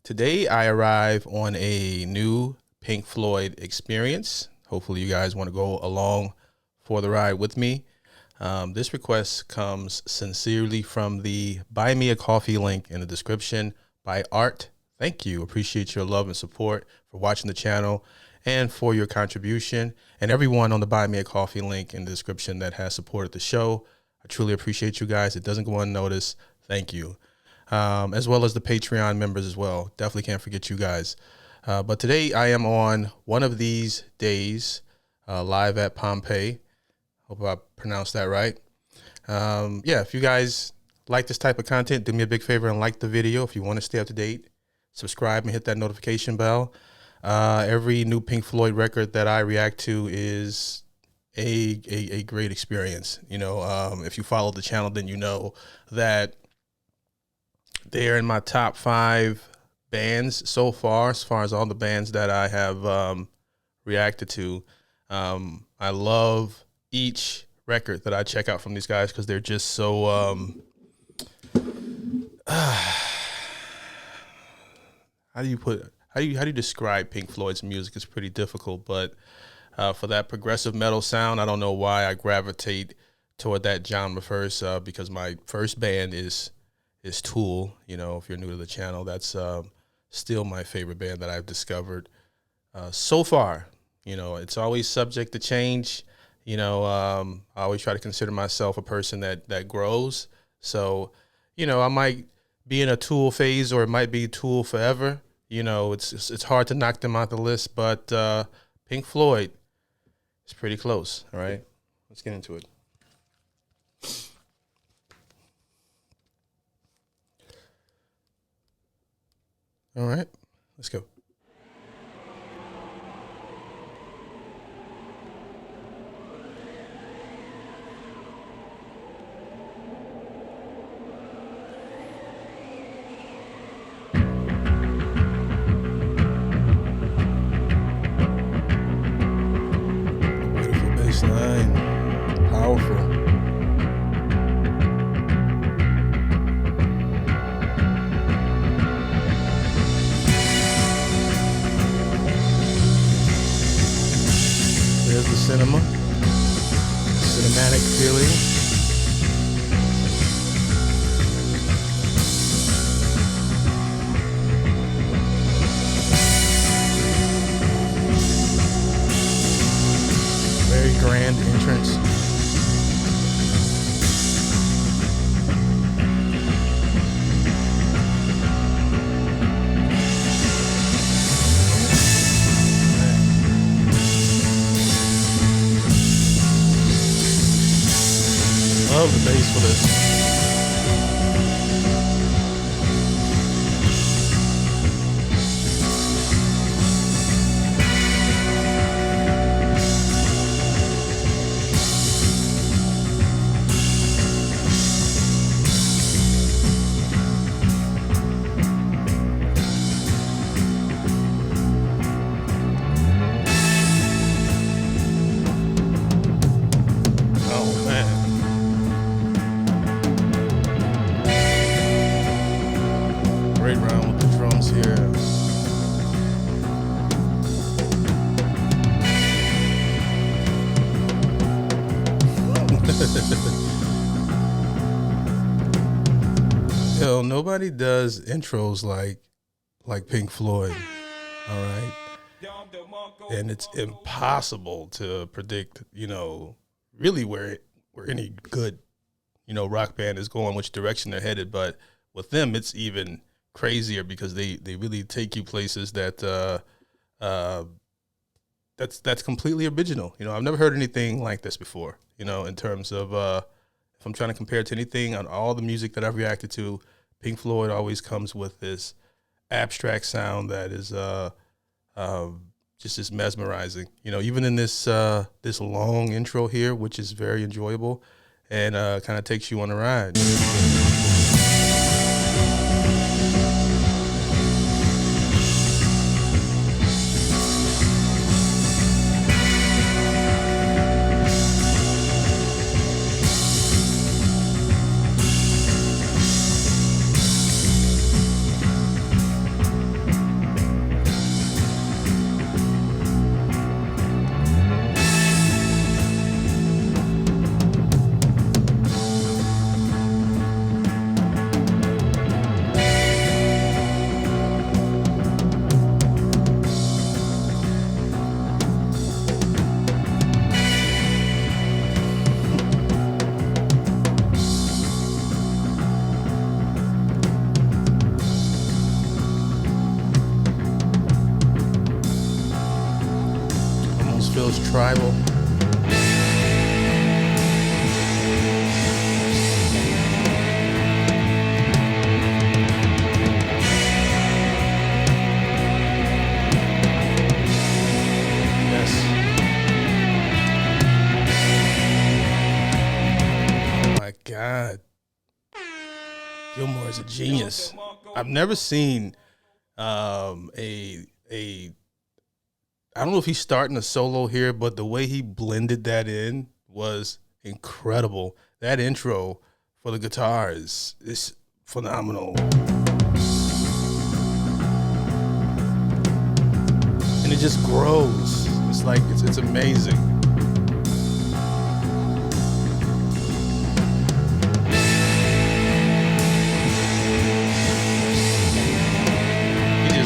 Today I arrive on a new Pink Floyd experience. Hopefully you guys want to go along for the ride with me. This request comes sincerely from the Buy Me a Coffee link in the description by Art. Thank you. Appreciate your love and support for watching the channel and for your contribution. And everyone on the Buy Me a Coffee link in the description that has supported the show. I truly appreciate you guys. It doesn't go unnoticed. Thank you. As well as the Patreon members as well. Definitely can't forget you guys. But today I am on one of these days live at Pompeii. Hope I pronounced that right. Yeah, if you guys like this type of content, do me a big favor and like the video. If you want to stay up to date, subscribe and hit that notification bell. Every new Pink Floyd record that I react to is a great experience. You know, if you follow the channel, then you know that they're in my top 5 bands so far, as far as all the bands that I have reacted to. I love each record that I check out from these guys because they're just so how do you describe Pink Floyd's music? It's pretty difficult, but for that progressive metal sound, I don't know why I gravitate toward that genre first, because my first band is Tool. You know, if you're new to the channel, that's still my favorite band that I've discovered so far. You know, it's always subject to change. You know, I always try to consider myself a person that grows. So, you know, I might be in a Tool phase, or it might be Tool forever. You know, it's hard to knock them out the list, but Pink Floyd is pretty close. All right, let's get into it. All right, let's go. Beautiful bass line, powerful. There's the cinematic feeling. Very grand entrance. Love the bass for this. Oh man. Great round with the drums here. Yo, nobody does intros like Pink Floyd. All right. And it's impossible to predict, you know, really where any good, you know, rock band is going, which direction they're headed. But with them, it's even crazier because they really take you places that that's completely original. You know, I've never heard anything like this before. You know, in terms of if I'm trying to compare it to anything on all the music that I've reacted to, Pink Floyd always comes with this abstract sound that is just as mesmerizing. You know, even in this this long intro here, which is very enjoyable and kind of takes you on a ride. feels tribal. God, Gilmore is a genius. I've never seen a I don't know if he's starting a solo here, but the way he blended that in was incredible. That intro for the guitar is phenomenal. And it just grows. It's like it's amazing.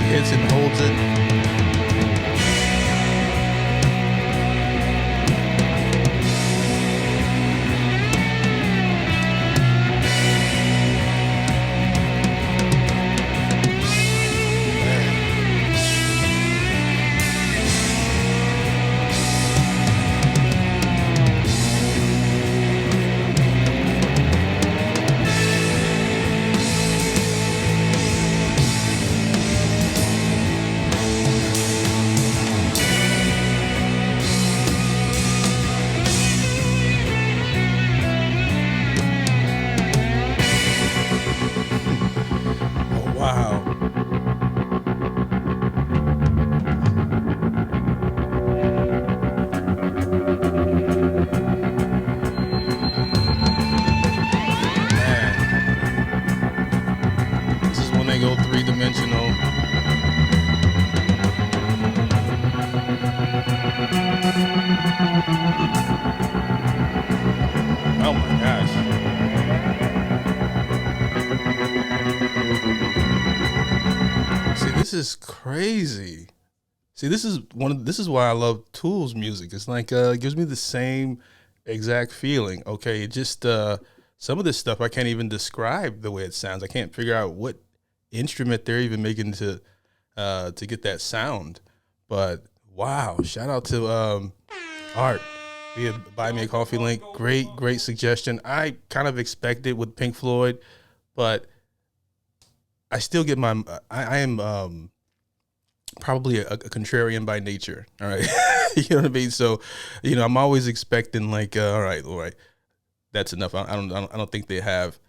Hits and holds it. This is crazy. See, this is why I love Tool's music. It's like it gives me the same exact feeling. Okay, it just some of this stuff I can't even describe the way it sounds. I can't figure out what instrument they're even making to get that sound. But wow, shout out to Art via Buy Me a Coffee link. Great suggestion. I kind of expected with Pink Floyd, but I still get I am probably a contrarian by nature. All right. You know what I mean? So, I'm always expecting like, all right, that's enough. I don't think they have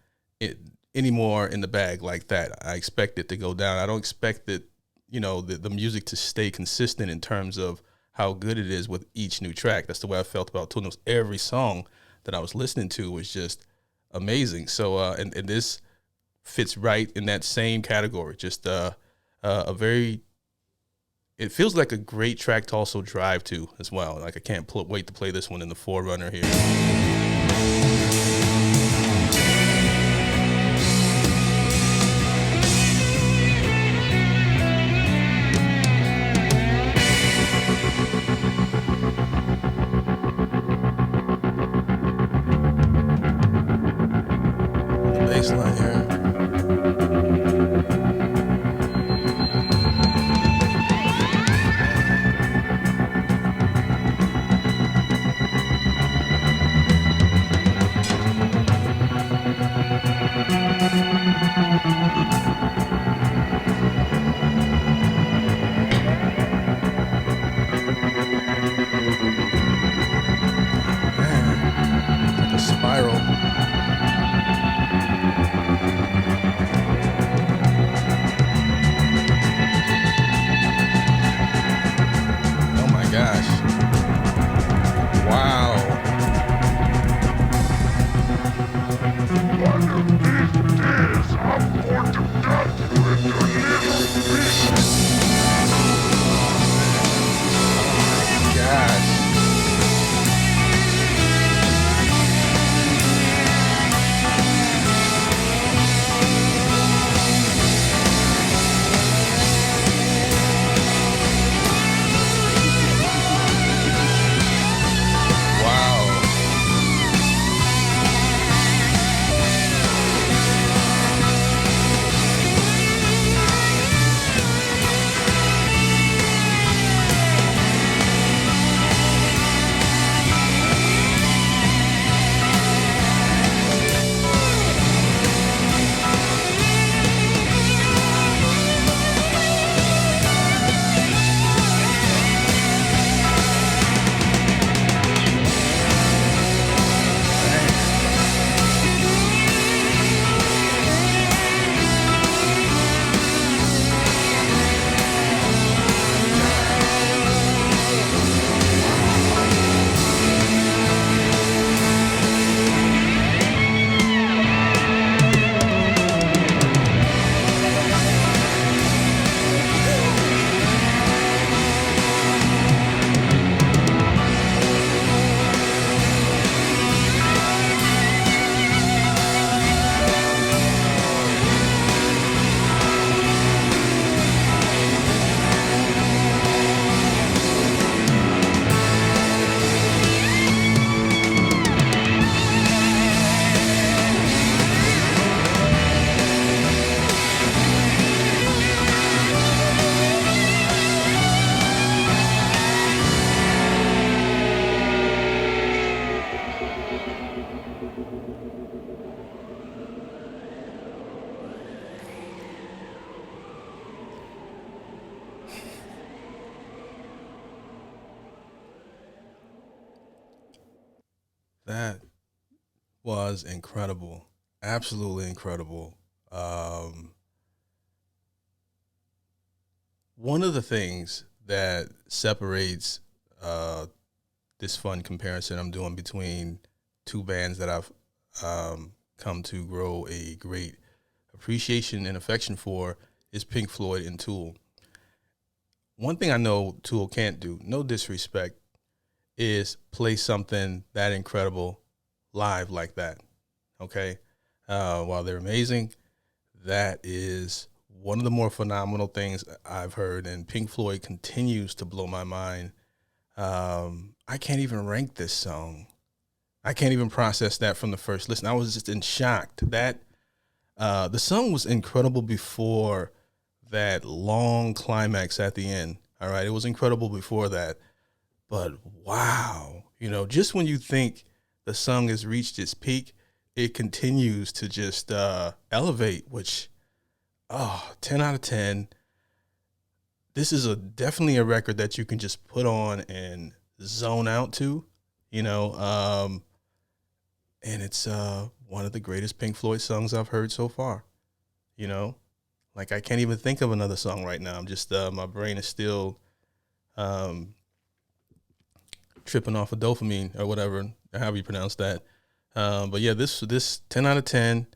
it any more in the bag like that. I expect it to go down. I don't expect it, the music to stay consistent in terms of how good it is with each new track. That's the way I felt about Tool. Every song that I was listening to was just amazing. So, and this fits right in that same category. Just a very, it feels like a great track to also drive to as well. Like I can't wait to play this one in the Forerunner here. The bass line here. Spiral. That was incredible. Absolutely incredible. One of the things that separates uh, this fun comparison I'm doing between two bands that I've come to grow a great appreciation and affection for is Pink Floyd and Tool. One thing I know Tool can't do, no disrespect, is play something that incredible live like that. Okay. While they're amazing, that is one of the more phenomenal things I've heard. And Pink Floyd continues to blow my mind. I can't even rank this song. I can't even process that from the first listen. I was just in shock that the song was incredible before that long climax at the end. All right. It was incredible before that. But wow, just when you think the song has reached its peak, it continues to just elevate, which, 10 out of 10. This is definitely a record that you can just put on and zone out to, you know, um, and it's one of the greatest Pink Floyd songs I've heard so far, you know? Like, I can't even think of another song right now. I'm just, my brain is still um, tripping off of dopamine or whatever, however you pronounce that. But yeah, this 10 out of 10,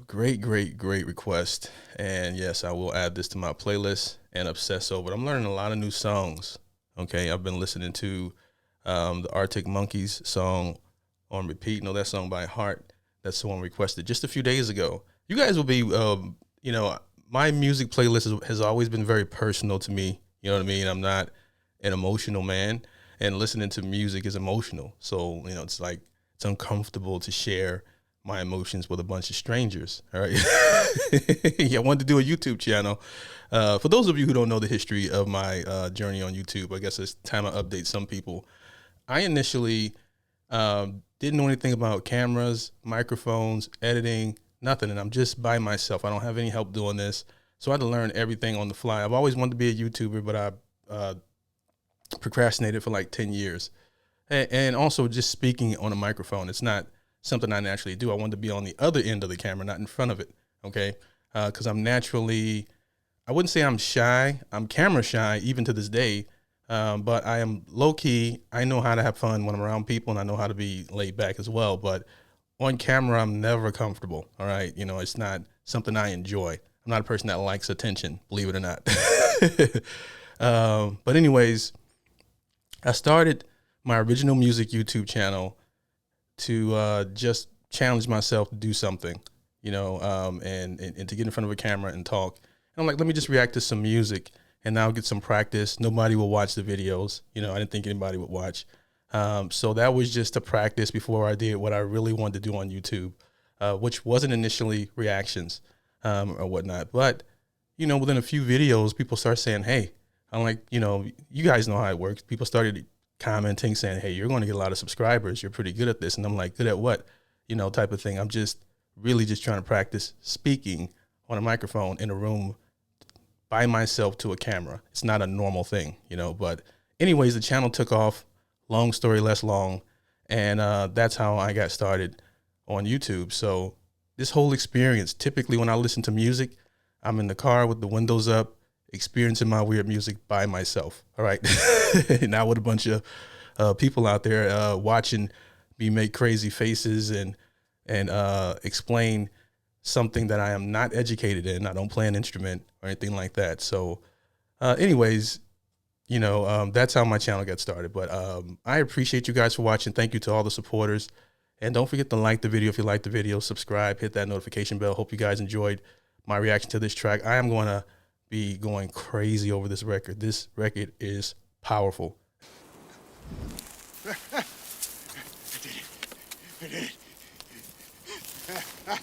great request. And yes, I will add this to my playlist and obsess over it. I'm learning a lot of new songs. Okay, I've been listening to the Arctic Monkeys song on repeat. Know that song by heart. That's the one requested just a few days ago. You guys will be, my music playlist has always been very personal to me. You know what I mean? I'm not an emotional man, and listening to music is emotional. So, it's like, it's uncomfortable to share my emotions with a bunch of strangers. All right. Yeah, I wanted to do a YouTube channel. For those of you who don't know the history of my journey on YouTube, I guess it's time I update some people. I initially didn't know anything about cameras, microphones, editing, nothing. And I'm just by myself. I don't have any help doing this. So I had to learn everything on the fly. I've always wanted to be a YouTuber, but I procrastinated for like 10 years. And also just speaking on a microphone. It's not something I naturally do. I wanted to be on the other end of the camera, not in front of it. Okay. Cause I'm naturally, I wouldn't say I'm shy. I'm camera shy even to this day. But I am low key. I know how to have fun when I'm around people, and I know how to be laid back as well. But on camera, I'm never comfortable. All right. It's not something I enjoy. I'm not a person that likes attention, believe it or not. But anyways, I started my original music YouTube channel to just challenge myself to do something, and to get in front of a camera and talk. And I'm like, let me just react to some music and now get some practice. Nobody will watch the videos. I didn't think anybody would watch. So that was just a practice before I did what I really wanted to do on YouTube, which wasn't initially reactions or whatnot. But, within a few videos, people start saying, hey, I'm like, you guys know how it works. People started commenting saying, hey, you're going to get a lot of subscribers. You're pretty good at this. And I'm like, good at what? Type of thing. I'm just really just trying to practice speaking on a microphone in a room by myself to a camera. It's not a normal thing, but anyways, the channel took off. Long story less long. And that's how I got started on YouTube. So this whole experience, typically when I listen to music, I'm in the car with the windows up, experiencing my weird music by myself. All right. Not with a bunch of people out there watching me make crazy faces and explain something that I am not educated in. I don't play an instrument or anything like that. So anyways, that's how my channel got started. But I appreciate you guys for watching. Thank you to all the supporters. And don't forget to like the video if you like the video, subscribe, hit that notification bell. Hope you guys enjoyed my reaction to this track. I am going to be going crazy over this record. This record is powerful. I did it. I did it.